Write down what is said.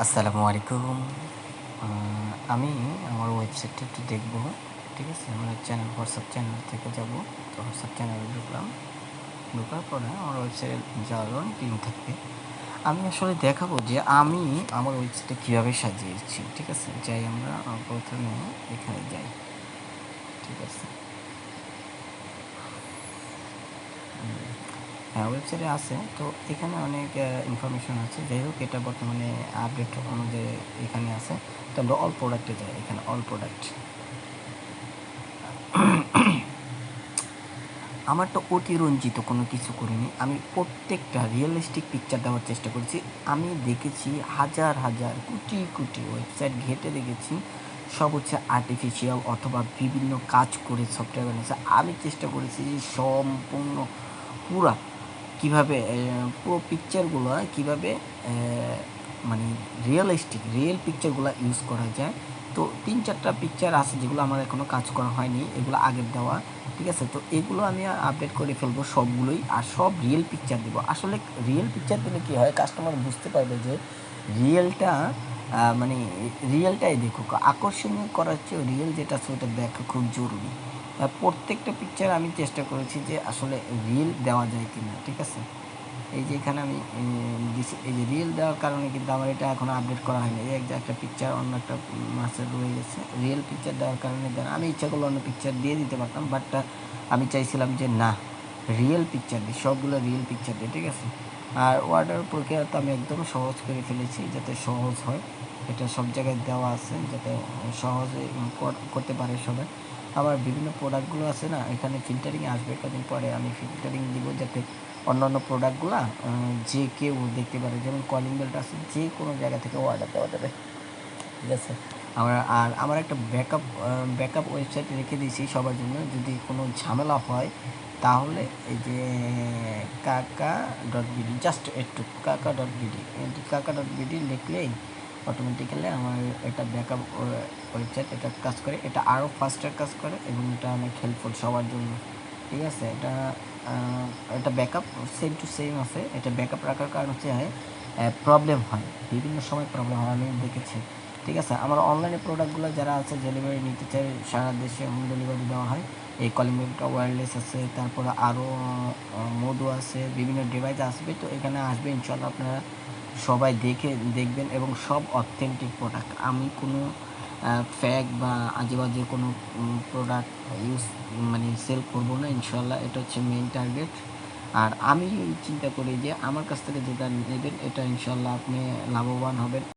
আসসালামু আলাইকুম। আ আমি আমার ওয়েবসাইটটা একটু দেখব। ঠিক আছে? আমার হোয়াটসঅ্যাপ চ্যানেল থেকে যাব। তো হোয়াটসঅ্যাপ চ্যানেলে ঢুকলাম। ঢোকার পরে আমার ওয়েবসাইটে যাওয়ার অনেক লিঙ্ক থাকবে। আমি আসলে দেখাবো যে আমি আমার ওয়েবসাইটটা কীভাবে সাজিয়েছি। ঠিক আছে? যাই আমরা ১ম এ এখানে যাই। ঠিক আছে? হ্যাঁ, ওয়েবসাইটে আছে। তো এখানে অনেক ইনফরমেশন আছে। যাই হোক এটা বর্তমানে আপডেট অনুযায়ী এখানে আছে। তো আমরা অল প্রোডাক্টে যাই। এখানে অল প্রোডাক্ট। আমারটা অতিরঞ্জিত কোনো কিছু করিনি। আমি প্রত্যেকটা রিয়ালিস্টিক পিকচার দেওয়ার চেষ্টা করেছি। আমি দেখেছি হাজার, হাজার, কোটি, কোটি ওয়েবসাইট ঘেঁটে দেখেছি। সব হচ্ছে আর্টিফিশিয়াল অথবা বিভিন্ন কাজ করে সফটওয়্যার বানিয়েছে। আমি চেষ্টা করেছি যে সম্পূর্ণ পুরা কীভাবে পুরো পিকচারগুলো কীভাবে মানে রিয়েল পিকচারগুলো ইউজ করা যায়। তো ৩-৪টা পিকচার আছে যেগুলো আমার এখনও কাজ করা হয়নি। এগুলো আগের দেওয়া। ঠিক আছে? তো এগুলো আমি আপডেট করে ফেলবো সবগুলোই। আর সব রিয়েল পিকচার দিব। আসলে রিয়েল পিকচার দিলে কী হয়, কাস্টমার বুঝতে পারবে যে রিয়েলটা মানে রিয়েলটাই দেখুক। আকর্ষণীয় করার চেয়েও রিয়েল যেটা আছে ওটা দেখা খুব জরুরি। প্রত্যেকটা পিকচার আমি চেষ্টা করেছি যে আসলে রিয়েল দেওয়া যায় কিনা। ঠিক আছে? এই যে এখানে আমি দিছি, এই যে রিয়েল দেওয়ার কারণে কিন্তু আমার এটা এখনও আপডেট করা হয়নি। এই একটা পিকচার অন্য একটা মাছের রয়ে গেছে। রিয়েল পিকচার দেওয়ার কারণে আমি ইচ্ছা করলে অন্য পিকচার দিয়ে দিতে পারতাম, বাট আমি চাইছিলাম যে না, রিয়েল পিকচার দিই, সবগুলো রিয়েল পিকচার দিই। ঠিক আছে? আর অর্ডার প্রক্রিয়া তো আমি একদম সহজ করে ফেলেছি যাতে সহজ হয়। এটা সব জায়গায় দেওয়া আছে যাতে সহজে করতে পারে সবাই। আবার বিভিন্ন প্রোডাক্টগুলো আছে না, এখানে ফিল্টারিং আসবে কদিন পরে। আমি ফিল্টারিং দিব যাতে অন্যান্য প্রোডাক্টগুলা যে কেউ দেখতে পারে। যেমন কলিং বেলটা আছে, যে কোনো জায়গা থেকে অর্ডার দেওয়া যাবে। ঠিক আছে? আমার একটা ব্যাকআপ ওয়েবসাইট রেখে দিয়েছি সবার জন্য। যদি কোনো ঝামেলা হয় তাহলে এই যে কাকা.বিডি, জাস্ট একটু কাকা.বিডি, কাকা.বিডি লিখলেই অটোমেটিক্যালি আমার এটা ব্যাকআপ ওয়েবসাইট এটা কাজ করে। এটা আরও ফাস্টার কাজ করে এবং এটা অনেক হেল্পফুল সবার জন্য। ঠিক আছে? এটা ব্যাকআপ সেম টু সেম আছে। এটা ব্যাকআপ রাখার কারণ হচ্ছে প্রবলেম হয়। বিভিন্ন সময় প্রবলেম হয়, আমি দেখেছি। ঠিক আছে? আমার অনলাইনে প্রোডাক্টগুলো যারা আছে ডেলিভারি নিতে চায়, সারা দেশে হোম ডেলিভারি দেওয়া হয়। এই কলিং বেলটা ওয়্যারলেস আছে, তারপরে আরও মধু আছে, বিভিন্ন ডিভাইস আসবে। তো এখানে আসবে ইনশাআল্লাহ, আপনারা সবাই দেখবেন এবং সব অথেন্টিক প্রোডাক্ট। আমি কোনো ফেক বা আজেবাজে কোনো প্রোডাক্ট সেল করব না ইনশাআল্লাহ। এটা হচ্ছে মেইন টার্গেট। আর আমি চিন্তা করি যে আমার কাছ থেকে যেটা নেবেন এটা ইনশাআল্লাহ আপনি লাভবান হবেন।